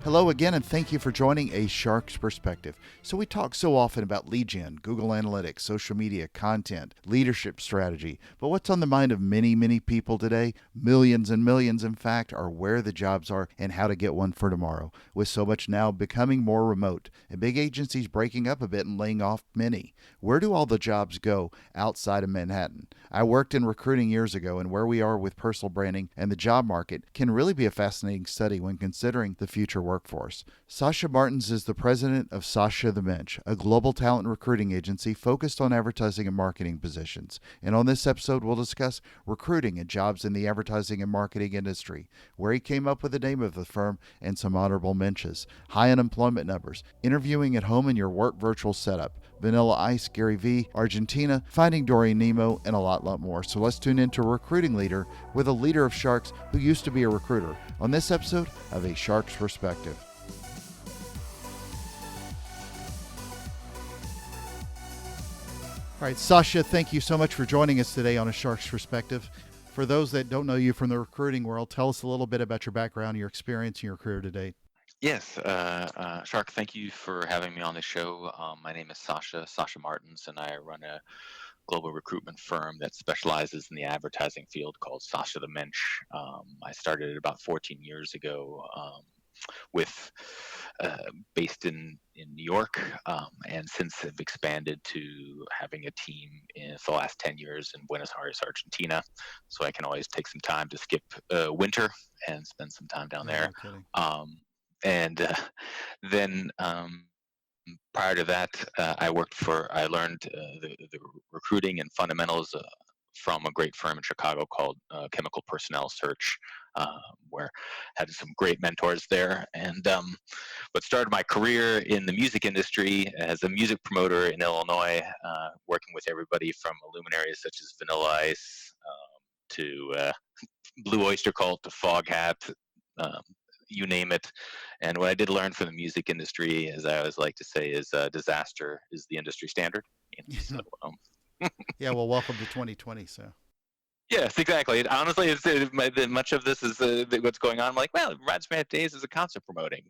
Hello again, and thank you for joining A Shark's Perspective. So, we talk so often about lead gen, Google Analytics, social media, content, leadership strategy. But what's on the mind of many, many people today? Millions and millions, in fact, are where the jobs are and how to get one for tomorrow. With so much now becoming more remote and big agencies breaking up a bit and laying off many, where do all the jobs go outside of Manhattan? I worked in recruiting years ago, and where we are with personal branding and the job market can really be a fascinating study when considering the future workforce. Sasha Martens is the president of Sasha the Mensch, a global talent recruiting agency focused on advertising and marketing positions. And on this episode, we'll discuss recruiting and jobs in the advertising and marketing industry, where he came up with the name of the firm, and some honorable mentions, high unemployment numbers, interviewing at home in your work virtual setup, Vanilla Ice, Gary V, Argentina, Finding Dory Nemo, and a lot more. So let's tune into Recruiting Leader with a leader of sharks who used to be a recruiter on this episode of A Shark's Perspective. All right, Sasha, thank you so much for joining us today on A Shark's Perspective. For those that don't know you from the recruiting world, tell us a little bit about your background, your experience, and your career to date. Yes, Shark, thank you for having me on the show. My name is Sasha Martens, and I run a global recruitment firm that specializes in the advertising field called Sasha the Mensch. I started it about 14 years ago with based in New York, and since have expanded to having a team in the last 10 years in Buenos Aires, Argentina. So I can always take some time to skip winter and spend some time down Yeah, there. no kidding. And then prior to that, I learned the recruiting and fundamentals from a great firm in Chicago called Chemical Personnel Search, uh, where I had some great mentors there. And but started my career in the music industry as a music promoter in Illinois, working with everybody from luminaries such as Vanilla Ice to Blue Oyster Cult to Foghat, um, you name it. And what I did learn from the music industry, as I always like to say, is disaster is the industry standard. So Yeah, well, welcome to 2020. So, yes, exactly. Honestly, much of this is what's going on. I'm like, well, it reminds me of days as a concert promoting.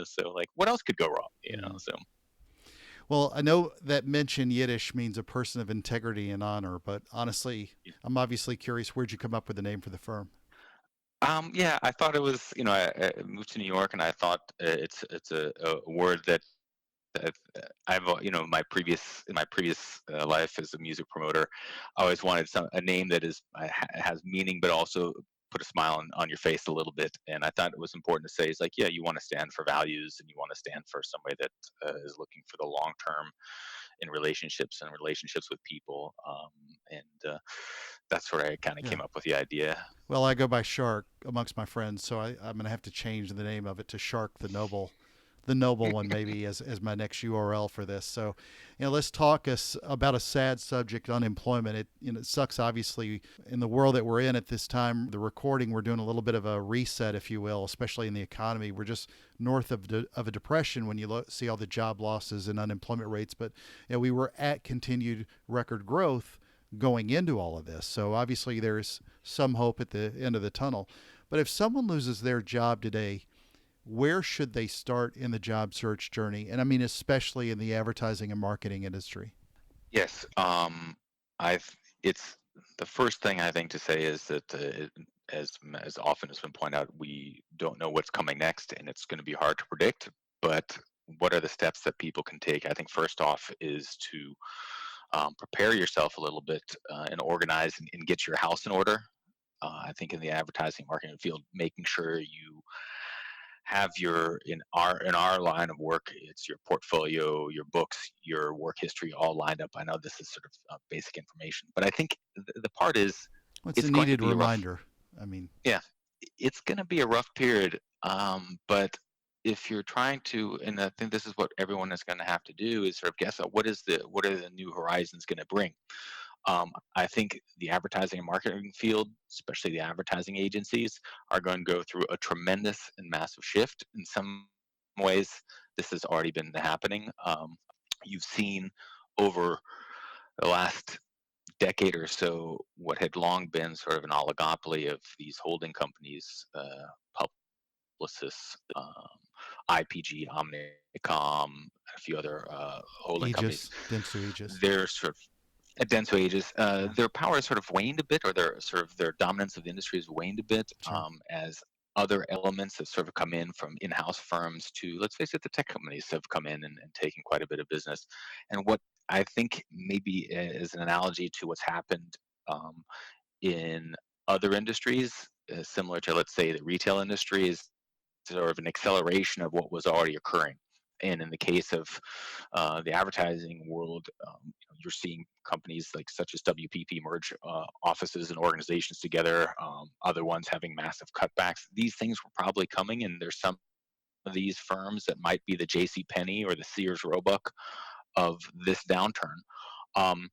So like, what else could go wrong? mm. So Well, I know that Mensch in Yiddish means a person of integrity and honor, but honestly, I'm obviously curious, where'd you come up with the name for the firm? yeah, I thought it was. I moved to New York, and I thought it's a word that I've in my previous life as a music promoter, I always wanted a name that has meaning, but also put a smile on your face a little bit. And I thought it was important to say, it's like, yeah, you want to stand for values, and you want to stand for somebody that is looking for the long term in relationships and relationships with people. And that's where I kind of Yeah. came up with the idea. Well, I go by Shark amongst my friends, so I'm going to have to change the name of it to Shark the Noble one, maybe as my next URL for this. So, let's talk about a sad subject, unemployment. It sucks, obviously, in the world that we're in at this time. The recording, we're doing a little bit of a reset, if you will, especially in the economy. We're just north of a depression when you see all the job losses and unemployment rates. But we were at continued record growth going into all of this. So obviously there's some hope at the end of the tunnel. But if someone loses their job today, where should they start in the job search journey? And I mean, especially in the advertising and marketing industry. Yes, I've. It's the first thing I think to say is that as often has been pointed out, we don't know what's coming next, and it's going to be hard to predict. But what are the steps that people can take? I think first off is to prepare yourself a little bit and organize and get your house in order. I think in the advertising marketing field, making sure you have your in our line of work, it's your portfolio, your books, your work history all lined up. I know this is sort of basic information, but I think the part is What's a it's going to needed be a rough. reminder? I mean, Yeah, it's going to be a rough period. But if you're trying to, and I think this is what everyone is going to have to do, is sort of guess out what are the new horizons going to bring. I think the advertising and marketing field, especially the advertising agencies, are going to go through a tremendous and massive shift. In some ways, this has already been happening. You've seen over the last decade or so what had long been sort of an oligopoly of these holding companies, publicists, IPG, Omnicom, a few other holding companies. Aegis, Dentsu Aegis. They're sort of at denso ages, Yeah, their power has sort of waned a bit, or their dominance of the industry has waned a bit, sure. as other elements have sort of come in from in-house firms to, let's face it, the tech companies have come in and taken quite a bit of business. And what I think maybe is an analogy to what's happened um, in other industries, similar to, let's say, the retail industry, is sort of an acceleration of what was already occurring. And in the case of the advertising world, you're seeing companies like such as WPP merge offices and organizations together. Other ones having massive cutbacks. These things were probably coming, and there's some of these firms that might be the J.C. Penney or the Sears Roebuck of this downturn. Um,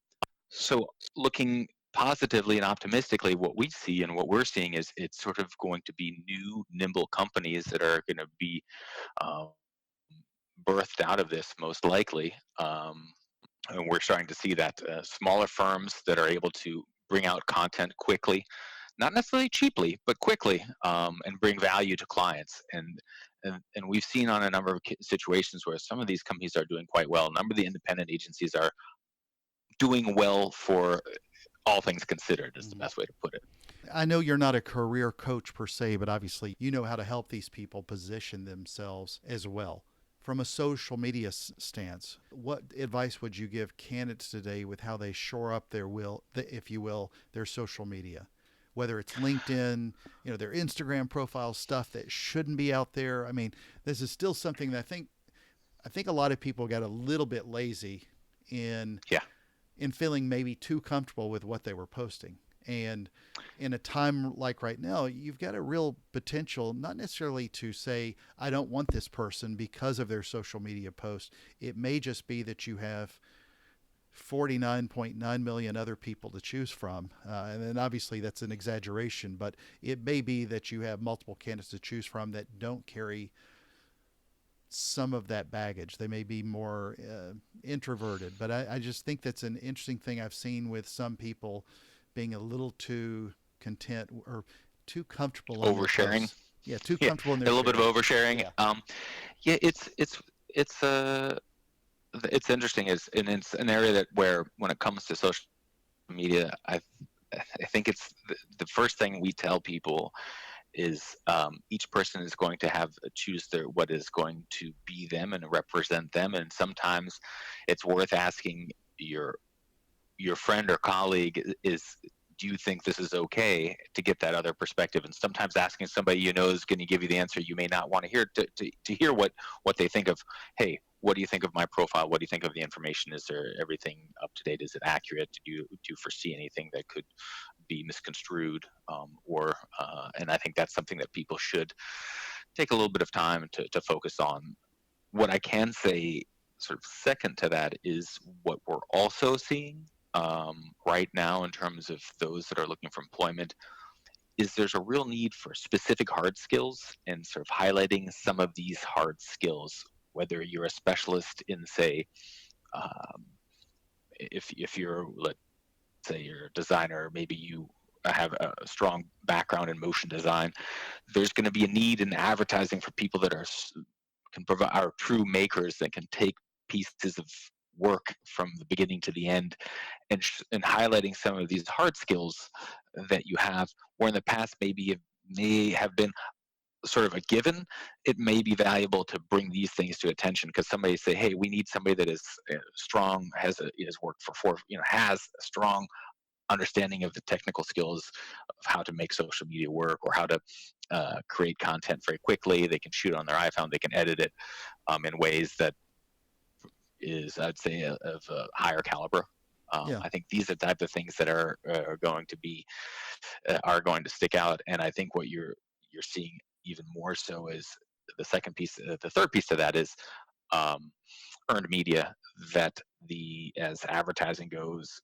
so looking positively and optimistically, what we see and what we're seeing is it's sort of going to be new, nimble companies that are going to be um, birthed out of this most likely. And we're starting to see that smaller firms that are able to bring out content quickly, not necessarily cheaply, but quickly, and bring value to clients. And we've seen on a number of situations where some of these companies are doing quite well. A number of the independent agencies are doing well for all things considered, is the Mhm. best way to put it. I know you're not a career coach per se, but obviously you know how to help these people position themselves as well. From a social media stance, what advice would you give candidates today with how they shore up their if you will, their social media? Whether it's LinkedIn, their Instagram profile stuff that shouldn't be out there. I mean, this is still something that I think a lot of people got a little bit lazy in Yeah. in feeling maybe too comfortable with what they were posting. And in a time like right now, you've got a real potential, not necessarily to say, I don't want this person because of their social media post. It may just be that you have 49.9 million other people to choose from. And then obviously that's an exaggeration, but it may be that you have multiple candidates to choose from that don't carry some of that baggage. They may be more introverted, but I just think that's an interesting thing I've seen with some people being a little too content or too comfortable on their Oversharing. posts. Yeah, too Yeah, comfortable in a their little bit of sharing. oversharing. Yeah. Yeah, it's it's interesting. Is and it's an area that where when it comes to social media, I think it's the first thing we tell people is each person is going to have choose their what is going to be them and represent them, and sometimes it's worth asking your your friend or colleague is, do you think this is okay, to get that other perspective. And sometimes asking somebody you know is going to give you the answer you may not want to hear, to hear what they think of, hey, what do you think of my profile, what do you think of the information, is there everything up to date, is it accurate, do you foresee anything that could be misconstrued, or and I think that's something that people should take a little bit of time to focus on. What I can say, sort of second to that, is what we're also seeing right now in terms of those that are looking for employment is there's a real need for specific hard skills, and sort of highlighting some of these hard skills, whether you're a specialist in, say, um, if you're, let's say you're a designer, maybe you have a strong background in motion design, there's going to be a need in advertising for people that can provide, are true makers that can take pieces of work from the beginning to the end, and highlighting some of these hard skills that you have, where in the past maybe it may have been sort of a given. It may be valuable to bring these things to attention, because somebody say, hey, we need somebody that is strong, has worked for has a strong understanding of the technical skills of how to make social media work, or how to create content very quickly. They can shoot on their iPhone, they can edit it in ways that is, I'd say, of a higher caliber. Yeah. I think these are the type of things that are going to be are going to stick out. And I think what you're seeing even more so is the second piece. The third piece to that is um, earned media. That the as advertising goes,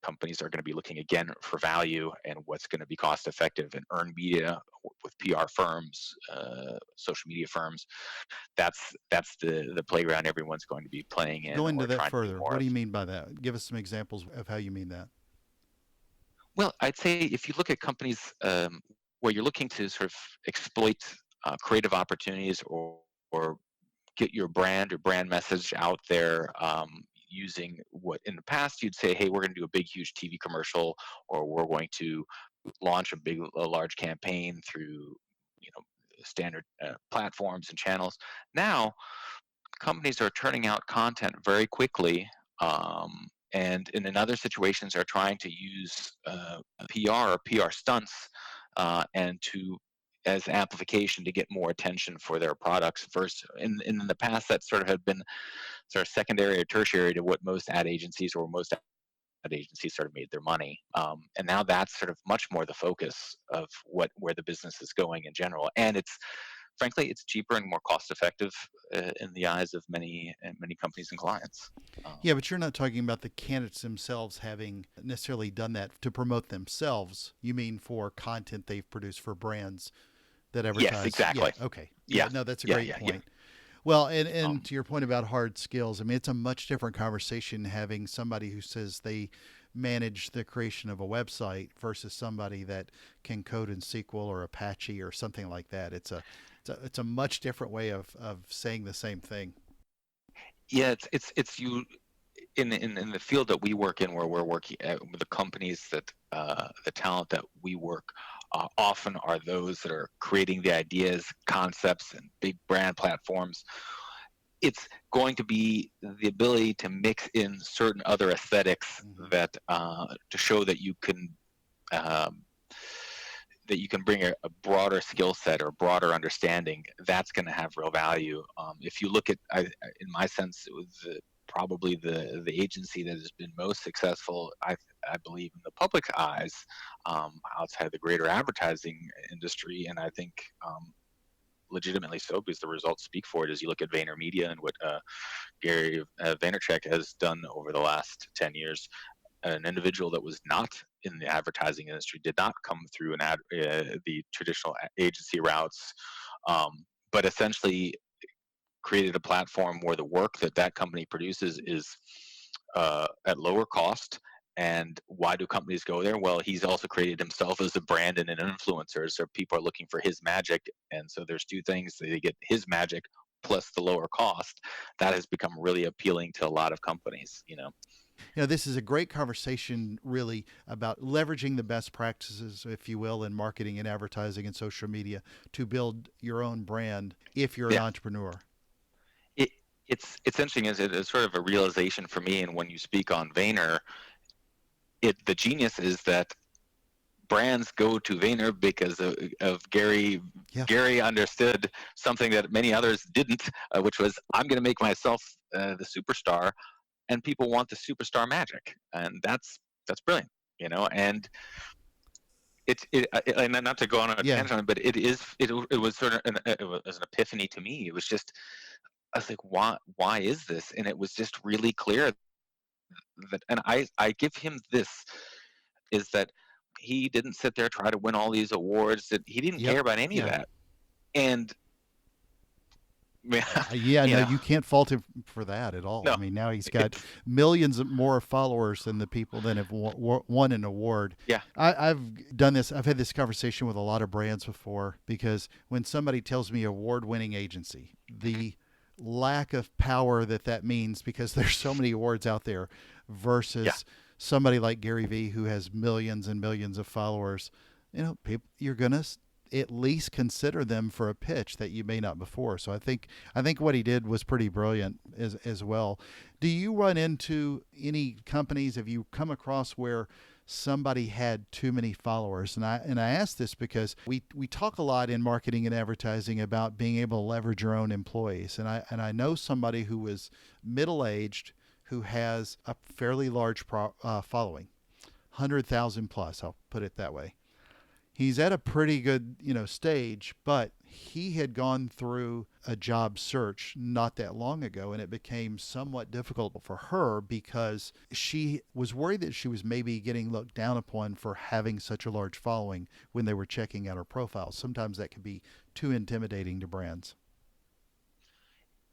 companies are going to be looking again for value and what's going to be cost effective, and earned media with PR firms, social media firms. That's the playground everyone's going to be playing in Go into or that trying to do further. more What of. do you mean by that? Give us some examples of how you mean that. Well, I'd say if you look at companies where you're looking to sort of exploit creative opportunities, or or get your brand message out there, using what in the past you'd say, hey, we're going to do a big, huge TV commercial, or we're going to launch a large campaign through, standard platforms and channels. Now, companies are turning out content very quickly, and in other situations are trying to use PR or PR stunts, and to as amplification to get more attention for their products. Versus in the past, that sort of had been sort of secondary or tertiary to what most ad agencies or most ad agencies sort of made their money. And now that's sort of much more the focus of where the business is going in general. And it's frankly, it's cheaper and more cost effective in the eyes of many companies and clients. Yeah, but you're not talking about the candidates themselves having necessarily done that to promote themselves. You mean for content they've produced for brands that Yes, advertise. Yeah, exactly. okay. Yeah, Yeah, no, that's a yeah, great yeah, yeah. point. Well, and Um, to your point about hard skills, I mean, it's a much different conversation having somebody who says they manage the creation of a website versus somebody that can code in SQL or Apache or something like that. It's a much different way of saying the same thing. yeah, it's you in the field that we work in, where we're working with the companies that the talent that we work often are those that are creating the ideas, concepts, and big brand platforms. It's going to be the ability to mix in certain other aesthetics Hmm. that to show um, that you can bring a broader skill set or broader understanding. That's going to have real value. If you look at, in my sense, it was probably the agency that has been most successful, I believe, in the public eyes, outside the greater advertising industry, and I think legitimately so, because the results speak for it. As you look at VaynerMedia and what Gary Vaynerchuk has done over the last 10 years, an individual that was not in the advertising industry, did not come through the traditional agency routes, but essentially created a platform where the work that that company produces is at lower cost. And why do companies go there? Well, he's also created himself as a brand and an influencer. So people are looking for his magic. And so there's two things: they get his magic plus the lower cost. That has become really appealing to a lot of companies. This is a great conversation, really, about leveraging the best practices, if you will, in marketing and advertising and social media to build your own brand if you're an Yeah. entrepreneur. It, it's interesting, as it's sort of a realization for me. And when you speak on Vayner, the genius is that brands go to Vayner because of Gary. Yeah. Gary understood something that many others didn't, which was, I'm going to make myself the superstar, and people want the superstar magic, and that's brilliant. And and not to go on a Yeah. tangent, but it was sort of it was an epiphany to me. It was just, I was like, why is this? And it was just really clear that, and I give him this, is that he didn't sit there try to win all these awards, that he didn't Yep. care about any of Yeah. that. And Yeah, you no, know, you can't fault him for that at all. I no, mean, now he's got it's millions more followers than the people that have won an award. yeah, I've done this. I've had this conversation with a lot of brands before because when somebody tells me award-winning agency, the lack of power that means because there's so many awards out there yeah. versus somebody like Gary Vee who has millions and millions of followers. People, you're gonna at least consider them for a pitch that you may not before. So I think what he did was pretty brilliant as well. Do you run into any companies? Have you come across where somebody had too many followers? And I ask this because we talk a lot in marketing and advertising about being able to leverage your own employees. And I know somebody who was middle aged who has a fairly large following, 100,000 plus. I'll put it that way. He's at a pretty good stage, but he had gone through a job search not that long ago, and it became somewhat difficult for her because she was worried that she was maybe getting looked down upon for having such a large following when they were checking out her profile. Sometimes that can be too intimidating to brands.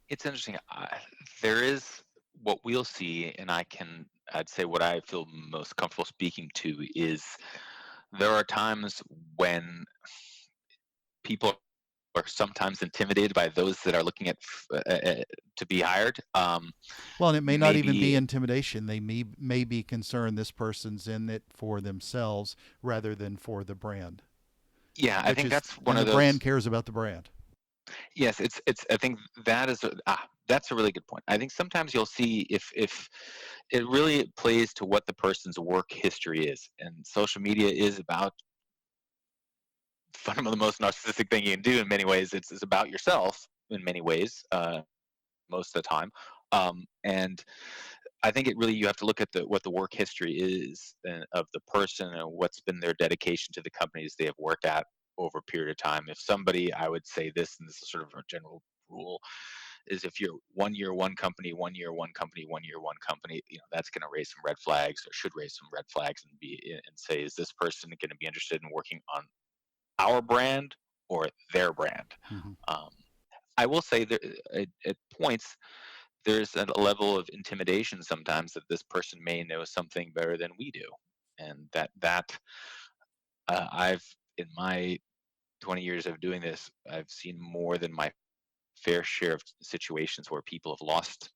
It's interesting. There is what we'll see, and I'd say what I feel most comfortable speaking to is there are times when people are sometimes intimidated by those that are looking at to be hired. Well, and it may not even be Maybe, intimidation. They may be concerned this person's in it for themselves rather than for the brand, yeah, I which think is, that's one and the of brand those. cares about the brand. Yes, it's. I think that is that's a really good point. I think sometimes you'll see if it really plays to what the person's work history is, and social media is about the most narcissistic thing you can do in many ways. It's about yourself in many ways, most of the time, and I think it really you have to look at what the work history is of the person and what's been their dedication to the companies they have worked at over a period of time. If somebody, I would say this, and this is sort of a general rule, is if you're 1 year one company, 1 year one company, 1 year one company, that's going to raise some red flags, or should raise some red flags, and say, is this person going to be interested in working on our brand or their brand? Hmm. Um, I will say that at points there's a level of intimidation sometimes that this person may know something better than we do, and I've in my 20 years of doing this, I've seen more than my fair share of situations where people have lost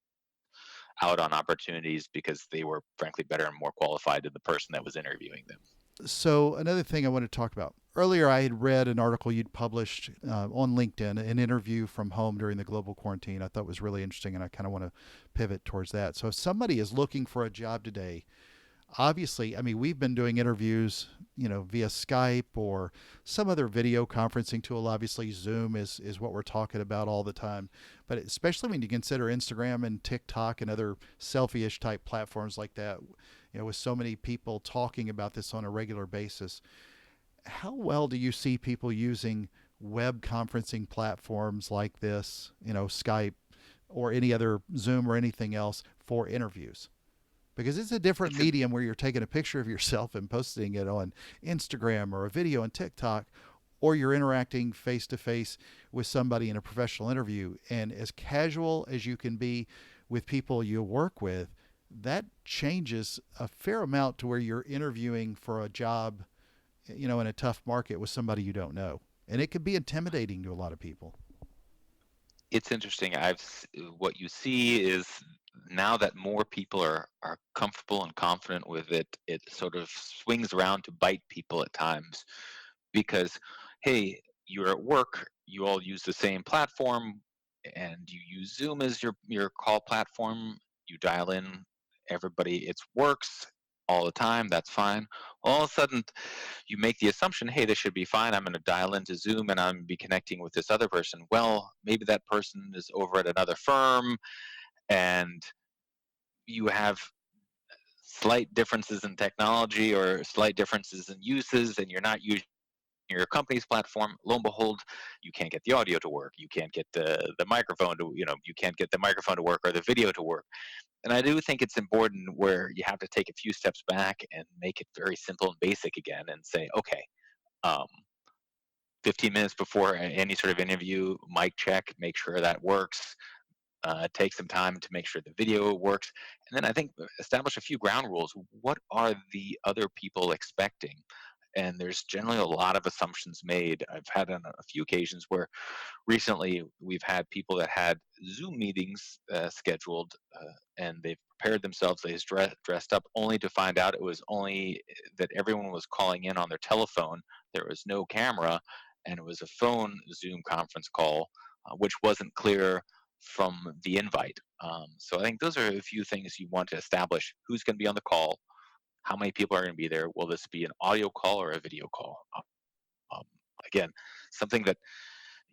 out on opportunities because they were frankly better and more qualified than the person that was interviewing them. So another thing I want to talk about. Earlier, I had read an article you'd published on LinkedIn, an interview from home during the global quarantine. I thought was really interesting, and I kind of want to pivot towards that. So if somebody is looking for a job today, obviously, I mean, we've been doing interviews, via Skype or some other video conferencing tool. Obviously, Zoom is what we're talking about all the time. But especially when you consider Instagram and TikTok and other selfie-ish type platforms like that, with so many people talking about this on a regular basis, how well do you see people using web conferencing platforms like this, Skype or any other Zoom or anything else for interviews? Because it's a different It's a, medium where you're taking a picture of yourself and posting it on Instagram or a video on TikTok, or you're interacting face to face with somebody in a professional interview. And as casual as you can be with people you work with, that changes a fair amount to where you're interviewing for a job, in a tough market with somebody you don't know. And it could be intimidating to a lot of people. it's interesting. What you see is now that more people are comfortable and confident with it, it sort of swings around to bite people at times because, hey, you're at work, you all use the same platform, and you use Zoom as your call platform. You dial in, everybody, it works all the time. That's fine. All of a sudden, you make the assumption, hey, this should be fine. I'm going to dial into Zoom and I'm going to be connecting with this other person. Well, maybe that person is over at another firm, and you have slight differences in technology or slight differences in uses, and you're not using your company's platform. Lo and behold, you can't get the audio to work, you can't get the microphone to, you can't get the microphone to work or the video to work. And I do think it's important where you have to take a few steps back and make it very simple and basic again and say, okay, um, 15 minutes before any sort of interview, mic check, make sure that works. Take some time to make sure the video works. And then I think establish a few ground rules. What are the other people expecting? And there's generally a lot of assumptions made. I've had on a few occasions where recently we've had people that had Zoom meetings scheduled, and they've prepared themselves, they dressed up, only to find out it was only that everyone was calling in on their telephone. There was no camera, and it was a phone Zoom conference call, which wasn't clear from the invite. So I think those are a few things you want to establish: who's going to be on the call, how many people are going to be there, will this be an audio call or a video call? Um, Again, something that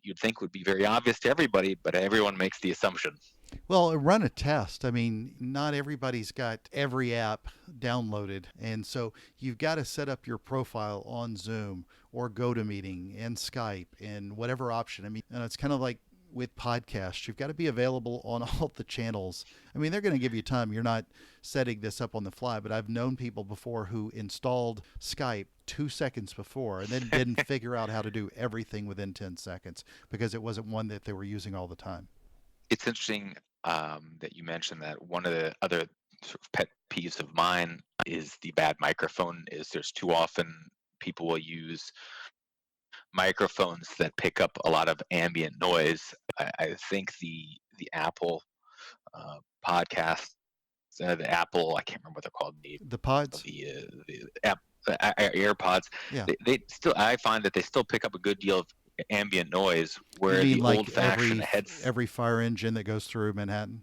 you'd think would be very obvious to everybody, but everyone makes the assumption. Well, run a test. I mean, not everybody's got every app downloaded. And so you've got to set up your profile on Zoom or GoToMeeting and Skype and whatever option. I mean, and it's kind of like with podcasts, you've got to be available on all the channels. I mean, they're going to give you time. You're not setting this up on the fly, but I've known people before who installed Skype 2 seconds before and then didn't figure out how to do everything within 10 seconds because it wasn't one that they were using all the time. It's interesting that you mentioned that. One of the other sort of pet peeves of mine is the bad microphone. Is there's too often people will use microphones that pick up a lot of ambient noise. I think the Apple podcast, the Apple, I can't remember what they're called, The pods? the app, AirPods. Yeah. They still, I find that they still pick up a good deal of ambient noise, You where mean the like old-fashioned heads every fire engine that goes through Manhattan?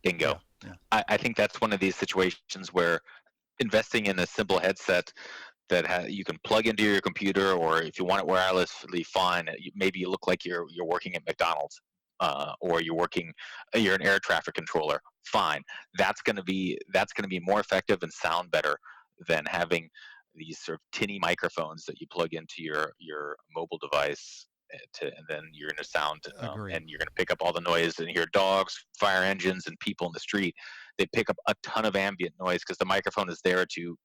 bingo. Yeah, yeah, I think that's one of these situations where investing in a simple headset that you can plug into your computer, or if you want it wirelessly, fine. Maybe you look like you're working at McDonald's, or you're an air traffic controller. Fine, that's going to be more effective and sound better than having these sort of tinny microphones that you plug into your mobile device. And then you're going to sound, agreed. and you're going to pick up all the noise and hear dogs, fire engines, and people in the street. They pick up a ton of ambient noise because the microphone is there to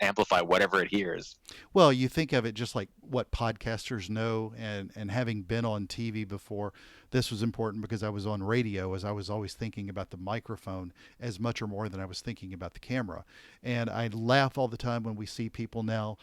amplify whatever it hears. Well, you think of it just like what podcasters know, and having been on TV before, this was important because I was on radio, as I was always thinking about the microphone as much or more than I was thinking about the camera. And I laugh all the time when we see people now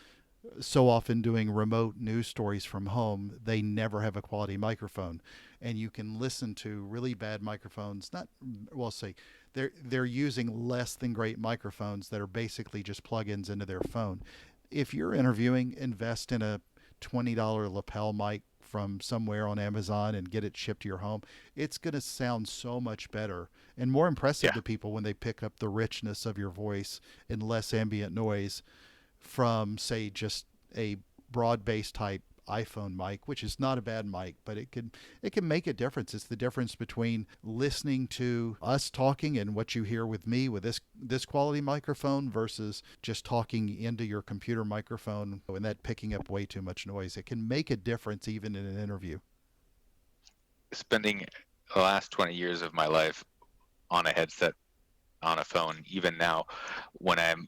so often doing remote news stories from home. They never have a quality microphone, and you can listen to really bad microphones. Not, well, say they're using less than great microphones that are basically just plugins into their phone. If you're interviewing, invest in a $20 lapel mic from somewhere on Amazon and get it shipped to your home. It's going to sound so much better and more impressive Yeah, to people when they pick up the richness of your voice and less ambient noise from, say, just a broad-based type iPhone mic, which is not a bad mic, but it can make a difference. It's the difference between listening to us talking and what you hear with me with this quality microphone versus just talking into your computer microphone and that picking up way too much noise. It can make a difference even in an interview. spending the last 20 years of my life on a headset, on a phone. Even now, when I'm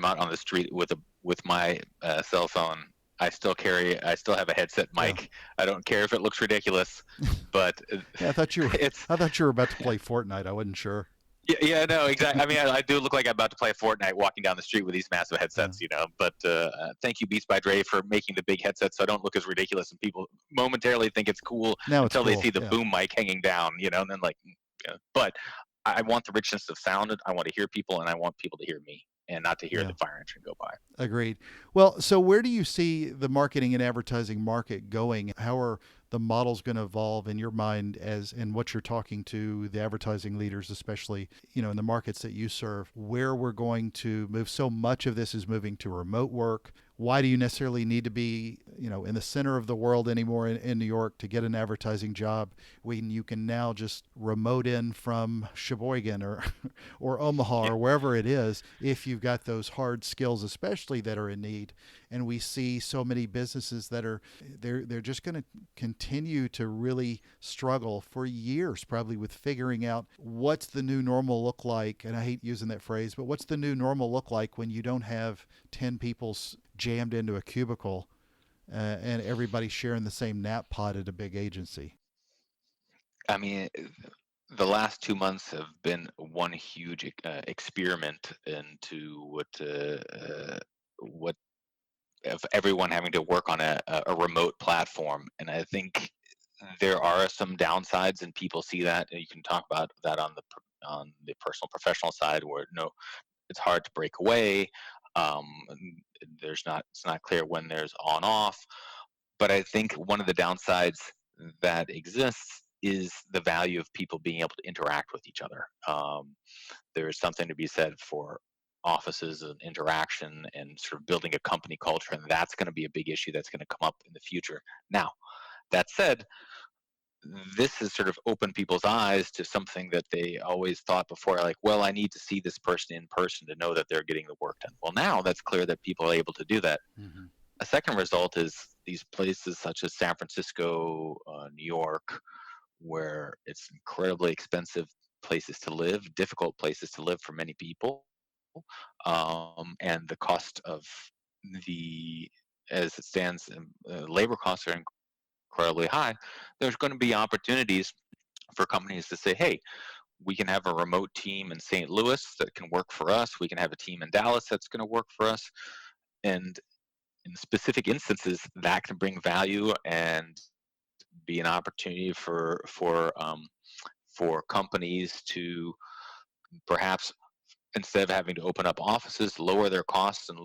out on the street with my cell phone, I still have a headset Yeah. mic. I don't care if it looks ridiculous, but Yeah, it's I thought you were about to play Fortnite. I wasn't sure. yeah, yeah, no, exactly. I mean, I do look like I'm about to play Fortnite walking down the street with these massive Yeah. headsets, you know. But thank you, Beats by Dre, for making the big headsets so I don't look as ridiculous, and people momentarily think it's cool Now it's until they cool. see the Yeah. boom mic hanging down, you know, and then like, yeah. But I want the richness of sound. I want to hear people, and I want people to hear me, and not to hear Yeah. the fire engine go by. Agreed. Well, so where do you see the marketing and advertising market going? How are the models going to evolve in your mind, as and what you're talking to the advertising leaders, especially, in the markets that you serve, where we're going to move? So much of this is moving to remote work. Why do you necessarily need to be, in the center of the world anymore in New York to get an advertising job when you can now just remote in from Sheboygan or or Omaha Yeah. or wherever it is, if you've got those hard skills, especially that are in need. And we see so many businesses that are they're just going to continue to really struggle for years, probably, with figuring out what's the new normal look like. And I hate using that phrase, but what's the new normal look like when you don't have 10 people jammed into a cubicle, and everybody sharing the same nap pod at a big agency? I mean, the last 2 months have been one huge experiment into what of everyone having to work on a remote platform. And I think there are some downsides, and people see that. And you can talk about that on the personal professional side, where no, it's hard to break away. And it's not clear when there's on off. But I think one of the downsides that exists is the value of people being able to interact with each other. There's something to be said for offices and interaction and sort of building a company culture, and that's going to be a big issue that's going to come up in the future. Now, that said, this has sort of opened people's eyes to something that they always thought before, like, well, I need to see this person in person to know that they're getting the work done. Well, now that's clear that people are able to do that. Mm-hmm. A second result is these places such as San Francisco, New York, where it's incredibly expensive places to live, difficult places to live for many people, and the cost of the as it stands, labor costs are incredibly high. There's going to be opportunities for companies to say, "Hey, we can have a remote team in St. Louis that can work for us. We can have a team in Dallas that's going to work for us," and in specific instances, that can bring value and be an opportunity for companies to perhaps, instead of having to open up offices, lower their costs and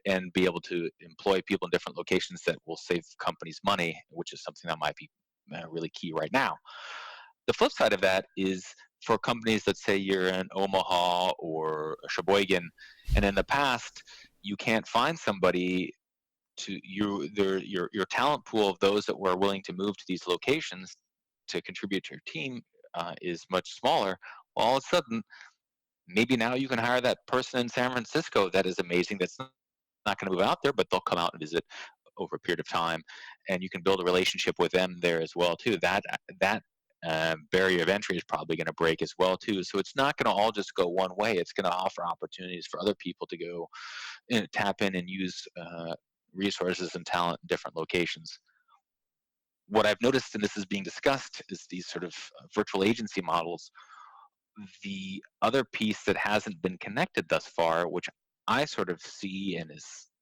and be able to employ people in different locations that will save companies money, which is something that might be really key right now. The flip side of that is for companies that say you're in Omaha or Sheboygan, and in the past you can't find somebody to your talent pool of those that were willing to move to these locations to contribute to your team is much smaller. Well, all of a sudden, maybe now you can hire that person in San Francisco that is amazing. That's not going to move out there, but they'll come out and visit over a period of time, and you can build a relationship with them there as well too. That barrier of entry is probably going to break as well too. So it's not going to all just go one way. It's going to offer opportunities for other people to go and tap in and use resources and talent in different locations. What I've noticed, and this is being discussed, is these sort of virtual agency models. The other piece that hasn't been connected thus far, which I sort of see and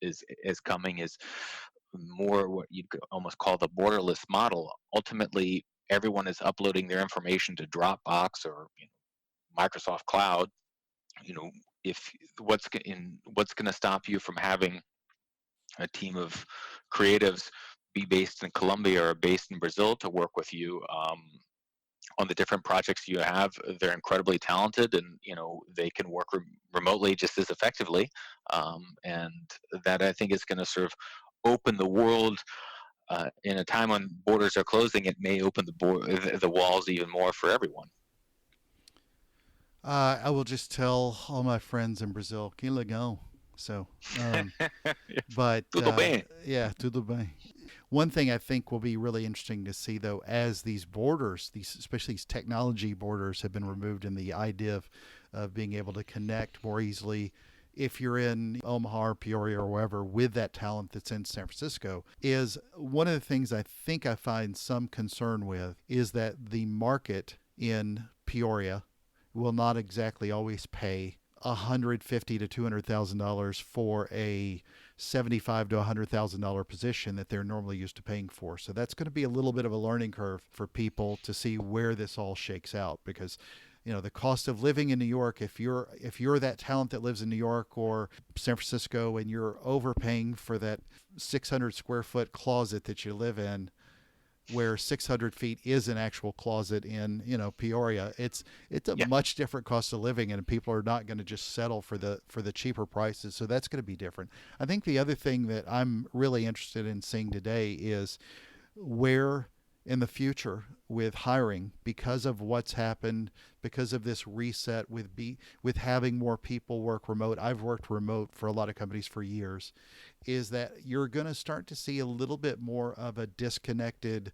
is coming, is more what you could almost call the borderless model. Ultimately, everyone is uploading their information to Dropbox or Microsoft Cloud. You know, if what's going to stop you from having a team of creatives be based in Colombia or based in Brazil to work with you on the different projects you have? They're incredibly talented, and they can work remotely just as effectively. And that, I think, is going to sort of open the world. In a time when borders are closing, it may open the walls even more for everyone. I will just tell all my friends in Brazil, que legal. So, but Tudo bem. yeah, tudo bem. One thing I think will be really interesting to see, though, as these borders, especially these technology borders, have been removed, and the idea of being able to connect more easily, if you're in Omaha or Peoria or wherever, with that talent that's in San Francisco, is one of the things I think I find some concern with is that the market in Peoria will not exactly always pay $150,000 to $200,000 for a $75,000 to $100,000 position that they're normally used to paying for. So that's going to be a little bit of a learning curve for people to see where this all shakes out, because the cost of living in New York, if you're that talent that lives in New York or San Francisco and you're overpaying for that 600 square foot closet that you live in, where 600 feet is an actual closet in Peoria, it's a Yeah. much different cost of living, and people are not going to just settle for the cheaper prices. So that's going to be different. I think the other thing that I'm really interested in seeing today is where in the future with hiring, because of what's happened, because of this reset with having more people work remote. I've worked remote for a lot of companies for years, is that you're going to start to see a little bit more of a disconnected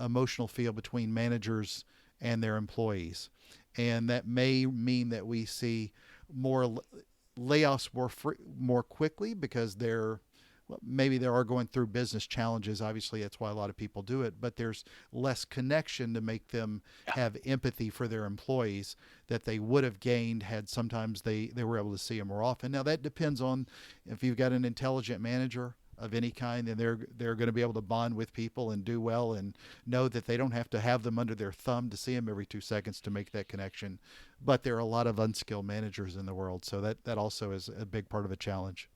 emotional feel between managers and their employees. And that may mean that we see more layoffs more quickly, because maybe they are going through business challenges. Obviously, that's why a lot of people do it, but there's less connection to make them Yeah. have empathy for their employees that they would have gained had sometimes they were able to see them more often. Now, that depends on if you've got an intelligent manager of any kind, and they're going to be able to bond with people and do well and know that they don't have to have them under their thumb to see them every 2 seconds to make that connection. But there are a lot of unskilled managers in the world, so that also is a big part of a challenge.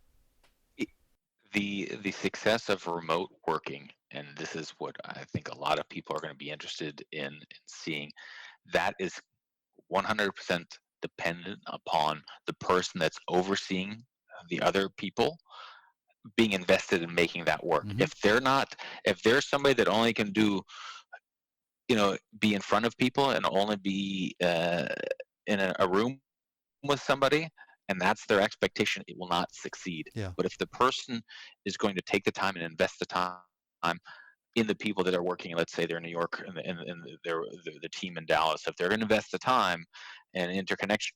The success of remote working, and this is what I think a lot of people are going to be interested in seeing, that is 100% dependent upon the person that's overseeing the other people being invested in making that work. Mm-hmm. If there's somebody that only can do, be in front of people and only be in a room with somebody, and that's their expectation, it will not succeed. Yeah. But if the person is going to take the time and invest the time in the people that are working, let's say they're in New York and the team in Dallas, if they're going to invest the time and interconnect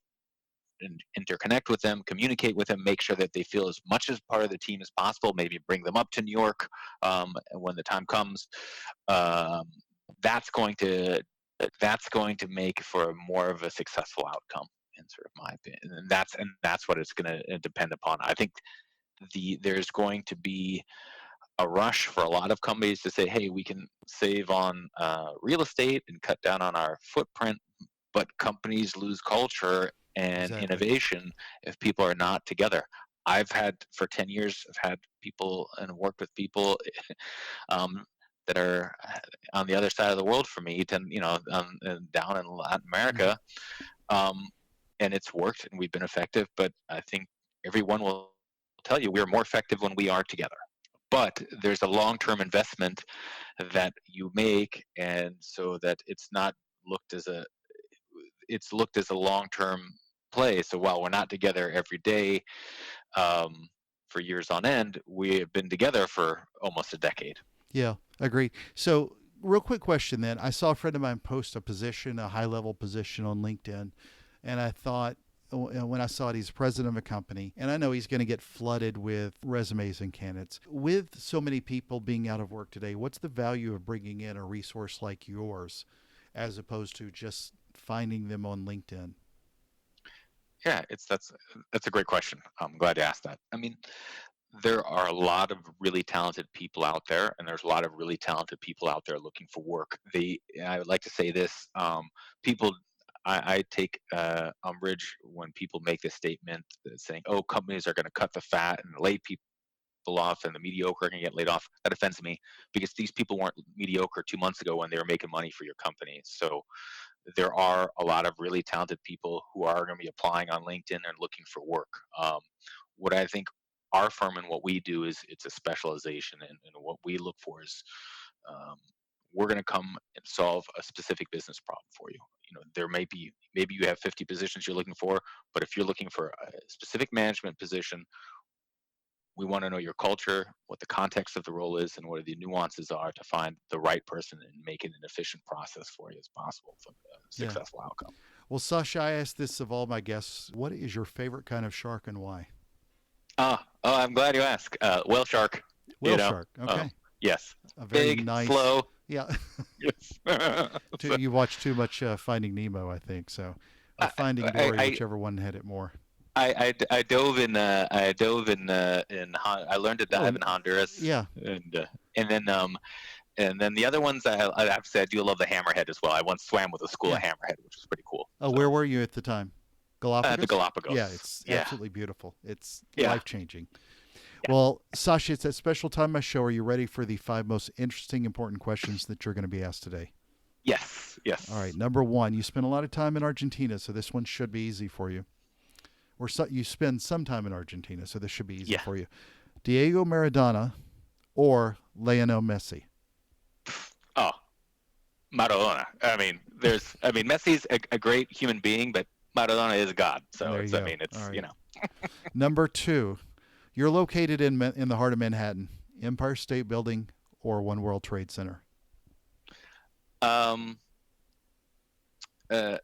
with them, communicate with them, make sure that they feel as much as part of the team as possible, maybe bring them up to New York when the time comes, um, that's going to make for more of a successful outcome, in sort of my opinion. And that's what it's going to depend upon. I think there's going to be a rush for a lot of companies to say, hey, we can save on real estate and cut down on our footprint, but companies lose culture and Exactly. innovation if people are not together. I've had for 10 years, I've had people and worked with people um, that are on the other side of the world from me, down in Latin Mhm. America, um, and it's worked and we've been effective. But I think everyone will tell you we're more effective when we are together. But there's a long-term investment that you make, and so that looked as a it's looked as a long-term play. So while we're not together every day for years on end, we have been together for almost a decade. Yeah, agreed. So, real quick question then. I saw a friend of mine post a position, a high level position on LinkedIn, and I thought, when I saw it, he's president of a company, and I know he's going to get flooded with resumes and candidates. With so many people being out of work today, what's the value of bringing in a resource like yours as opposed to just finding them on LinkedIn? Yeah, that's a great question. I'm glad you asked that. I mean, there are a lot of really talented people out there, and there's a lot of really talented people out there looking for work. I would like to say this: people. I take umbrage when people make this statement saying, "Oh, companies are going to cut the fat and lay people off, and the mediocre are going to get laid off." That offends me because these people weren't mediocre 2 months ago when they were making money for your company. So there are a lot of really talented people who are going to be applying on LinkedIn and looking for work. What I think our firm and what we do is it's a specialization, and what we look for is um, we're going to come and solve a specific business problem for you. There may be maybe you have 50 positions you're looking for, but if you're looking for a specific management position, we want to know your culture, what the context of the role is, and what the nuances are to find the right person and make it an efficient process for you as possible for a Yeah. successful outcome. Well, Sasha, I ask this of all my guests: what is your favorite kind of shark and why? I'm glad you asked. Whale shark, you Whale know. shark. Oh, Okay. yes. A very Big, nice. slow. Yeah. Yes. So, You watch too much Finding Nemo, I think so, or I, Finding I, Dory, I, whichever one had it more. I dove in. I dove I learned to Oh, dive in Honduras, yeah, and then the other ones I have to say I do love the hammerhead as well. I once swam with a school of yeah. hammerhead, which was pretty cool. Oh, So where were you at the time? the Galapagos? Yeah, Galapagos. it's Yeah, absolutely beautiful. It's yeah, life changing. yeah. Well, Sasha, it's that special time of my show. Are you ready for the five most interesting, important questions that you're going to be asked today? Yes, All right. yes. Number one, you spent a lot of time in Argentina, so this one should be easy for you. Or you spend some time in Argentina, so this should be easy Yeah. for you. Diego Maradona or Lionel Messi? Oh, Maradona. Messi's a great human being, but Maradona is God. So There it's, you I go. mean, All it's, right. Number two, you're located in the heart of Manhattan, Empire State Building or One World Trade Center. um, uh,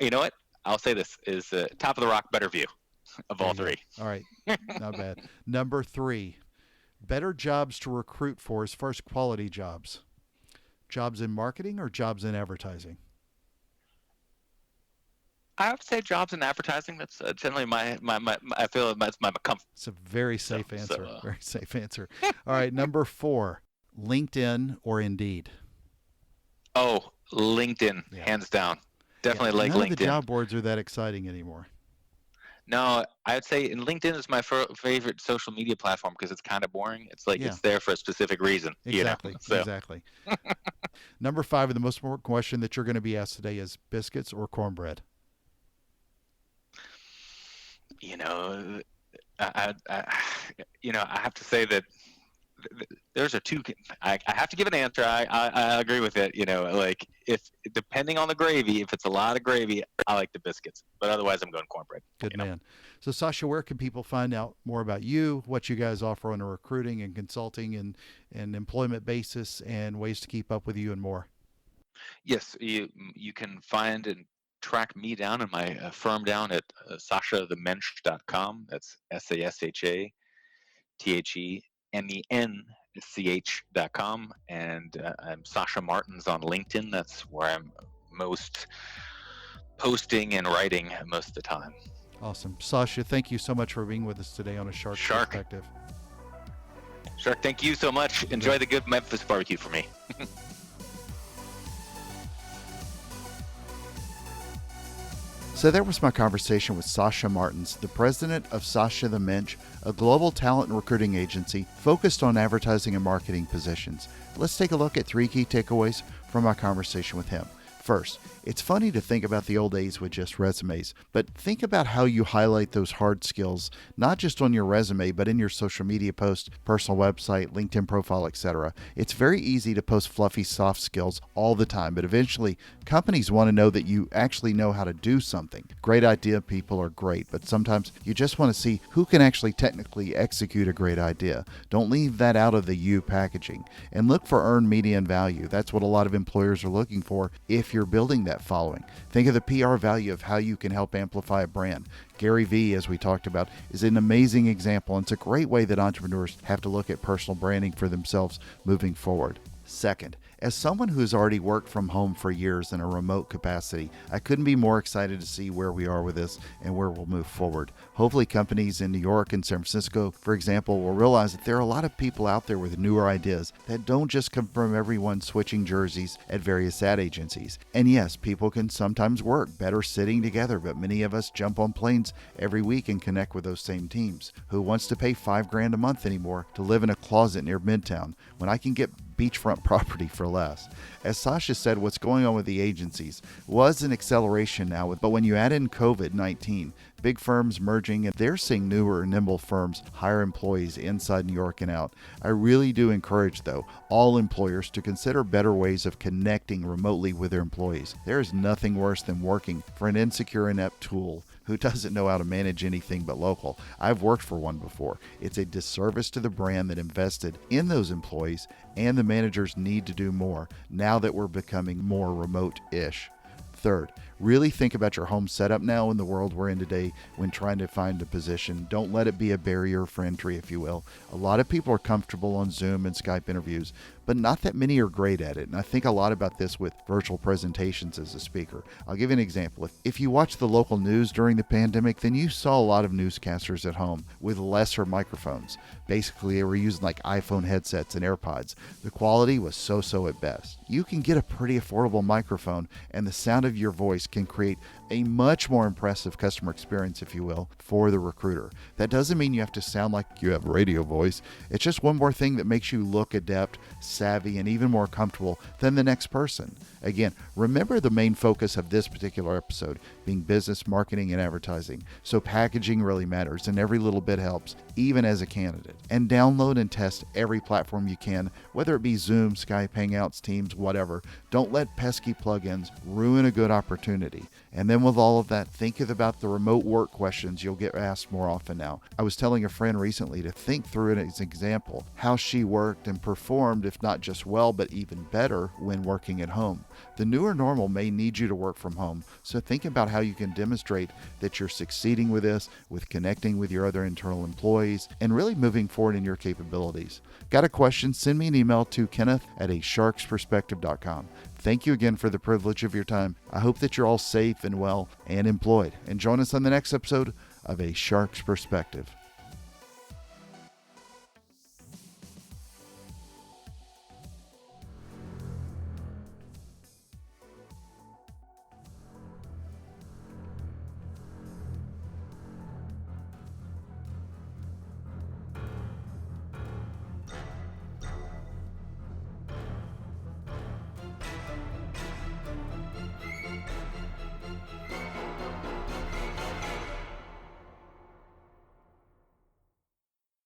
you know what? I'll say this is top of the rock, better view of There all you go. three. All right, not bad. Number three, better jobs to recruit for as far as quality jobs. Jobs in marketing or jobs in advertising? I have to say jobs in advertising. That's generally I feel that's my comfort It's a very zone. safe So, answer. Very safe answer. All right, number four, LinkedIn or Indeed? oh, LinkedIn, Yeah. hands down. Yeah. Definitely like None of the LinkedIn. job boards are that exciting anymore. No, I'd say and LinkedIn is my favorite social media platform because it's kind of boring. It's like Yeah, it's there for a specific reason, you know. exactly. So, Exactly. Number five, and the most important question that you're going to be asked today is biscuits or cornbread? you know, I have to say that there's a two. I have to give an answer. I agree with it. Like if depending on the gravy, if it's a lot of gravy, I like the biscuits. But otherwise, I'm going cornbread. Good You know. man. So, Sasha, where can people find out more about you, what you guys offer on a recruiting and consulting and employment basis, and ways to keep up with you and more? Yes, you can find and track me down and my firm down at sashathemensch.com. That's SASHATHEMENCH.com. And I'm Sasha Martens on LinkedIn. That's where I'm most posting and writing most of the time. Awesome. Sasha, thank you so much for being with us today on A Shark's Shark. Perspective. Shark, thank you so much. Enjoy the good Memphis barbecue for me. So that was my conversation with Sasha Martens, the president of Sasha the Mensch, a global talent and recruiting agency focused on advertising and marketing positions. Let's take a look at 3 key takeaways from my conversation with him. First, it's funny to think about the old days with just resumes, but think about how you highlight those hard skills, not just on your resume, but in your social media post, personal website, LinkedIn profile, etc. It's very easy to post fluffy soft skills all the time, but eventually companies want to know that you actually know how to do something. Great idea people are great, but sometimes you just want to see who can actually technically execute a great idea. Don't leave that out of the you packaging. And look for earned media and value. That's what a lot of employers are looking for if you're building that following. Think of the PR value of how you can help amplify a brand. Gary Vee, as we talked about, is an amazing example, and it's a great way that entrepreneurs have to look at personal branding for themselves moving forward. Second, as someone who's already worked from home for years in a remote capacity, I couldn't be more excited to see where we are with this and where we'll move forward. Hopefully companies in New York and San Francisco, for example, will realize that there are a lot of people out there with newer ideas that don't just come from everyone switching jerseys at various ad agencies. And yes, people can sometimes work better sitting together, but many of us jump on planes every week and connect with those same teams. Who wants to pay $5,000 a month anymore to live in a closet near Midtown when I can get beachfront property for less? As Sasha said, what's going on with the agencies was an acceleration now, but when you add in COVID-19, big firms merging, and they're seeing newer, nimble firms hire employees inside New York and out. I really do encourage, though, all employers to consider better ways of connecting remotely with their employees. There is nothing worse than working for an insecure, inept tool who doesn't know how to manage anything but local. I've worked for one before. It's a disservice to the brand that invested in those employees, and the managers need to do more now that we're becoming more remote-ish. Third, really think about your home setup now in the world we're in today when trying to find a position. Don't let it be a barrier for entry, if you will. A lot of people are comfortable on Zoom and Skype interviews, but not that many are great at it. And I think a lot about this with virtual presentations as a speaker. I'll give you an example. If you watch the local news during the pandemic, then you saw a lot of newscasters at home with lesser microphones. Basically, they were using like iPhone headsets and AirPods. The quality was so-so at best. You can get a pretty affordable microphone, and the sound of your voice can create a much more impressive customer experience, if you will, for the recruiter. That doesn't mean you have to sound like you have radio voice. It's just one more thing that makes you look adept, savvy, and even more comfortable than the next person. Again, remember the main focus of this particular episode being business, marketing, and advertising. So packaging really matters, and every little bit helps, even as a candidate. And download and test every platform you can, whether it be Zoom, Skype, Hangouts, Teams, whatever. Don't let pesky plugins ruin a good opportunity. And then with all of that, think about the remote work questions you'll get asked more often now. I was telling a friend recently to think through it as an example, how she worked and performed, if not just well, but even better when working at home. The newer normal may need you to work from home, so think about how you can demonstrate that you're succeeding with this, with connecting with your other internal employees, and really moving forward in your capabilities. Got a question? Send me an email to kenneth@asharksperspective.com. Thank you again for the privilege of your time. I hope that you're all safe and well and employed. And join us on the next episode of A Shark's Perspective.